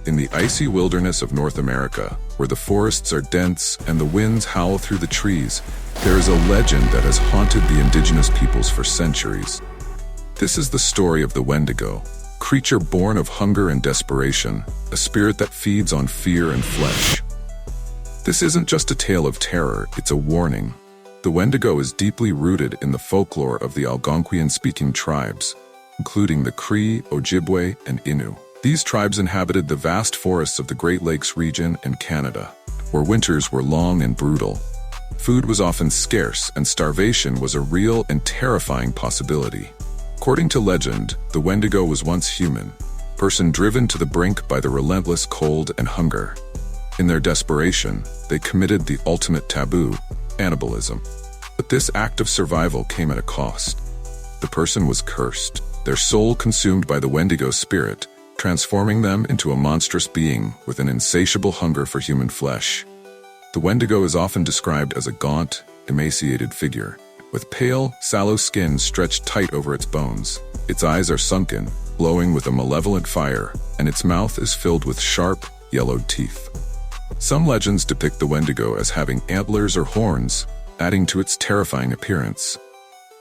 In the icy wilderness of North America, where the forests are dense and the winds howl through the trees, there is a legend that has haunted the indigenous peoples for centuries. This is the story of the Wendigo, creature born of hunger and desperation, a spirit that feeds on fear and flesh. This isn't just a tale of terror, it's a warning. The Wendigo is deeply rooted in the folklore of the Algonquian-speaking tribes, including the Cree, Ojibwe, and Innu. These tribes inhabited the vast forests of the Great Lakes region and Canada, where winters were long and brutal. Food was often scarce, and starvation was a real and terrifying possibility. According to legend, the Wendigo was once human, a person driven to the brink by the relentless cold and hunger. In their desperation, they committed the ultimate taboo, cannibalism. But this act of survival came at a cost. The person was cursed, their soul consumed by the Wendigo spirit, transforming them into a monstrous being with an insatiable hunger for human flesh. The Wendigo is often described as a gaunt, emaciated figure, with pale, sallow skin stretched tight over its bones. Its eyes are sunken, glowing with a malevolent fire, and its mouth is filled with sharp, yellowed teeth. Some legends depict the Wendigo as having antlers or horns, adding to its terrifying appearance.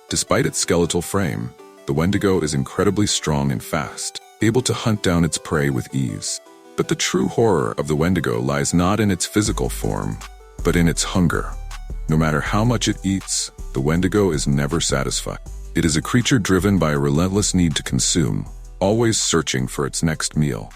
Despite its skeletal frame, the Wendigo is incredibly strong and fast, able to hunt down its prey with ease. But the true horror of the Wendigo lies not in its physical form, but in its hunger. No matter how much it eats, the Wendigo is never satisfied. It is a creature driven by a relentless need to consume, always searching for its next meal.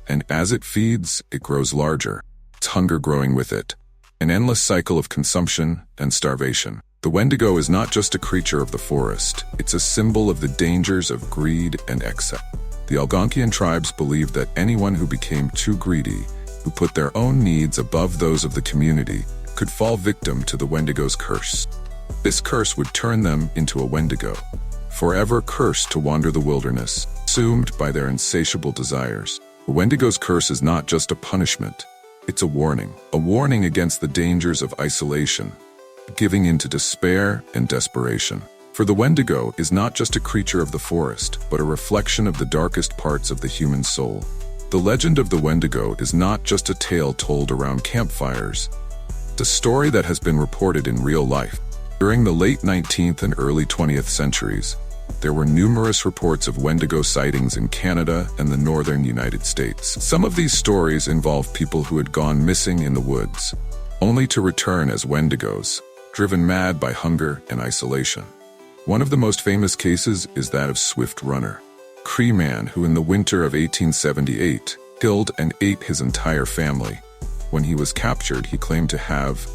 And as it feeds, it grows larger, its hunger growing with it. An endless cycle of consumption and starvation. The Wendigo is not just a creature of the forest, it's a symbol of the dangers of greed and excess. The Algonquian tribes believed that anyone who became too greedy, who put their own needs above those of the community, could fall victim to the Wendigo's curse. This curse would turn them into a Wendigo, forever cursed to wander the wilderness, consumed by their insatiable desires. The Wendigo's curse is not just a punishment, it's a warning against the dangers of isolation, giving in to despair and desperation. For the Wendigo is not just a creature of the forest, but a reflection of the darkest parts of the human soul. The legend of the Wendigo is not just a tale told around campfires. It's a story that has been reported in real life. During the late 19th and early 20th centuries, there were numerous reports of Wendigo sightings in Canada and the northern United States. Some of these stories involve people who had gone missing in the woods, only to return as Wendigos, driven mad by hunger and isolation. One of the most famous cases is that of Swift Runner, a Cree man who in the winter of 1878 killed and ate his entire family. When he was captured, he claimed to have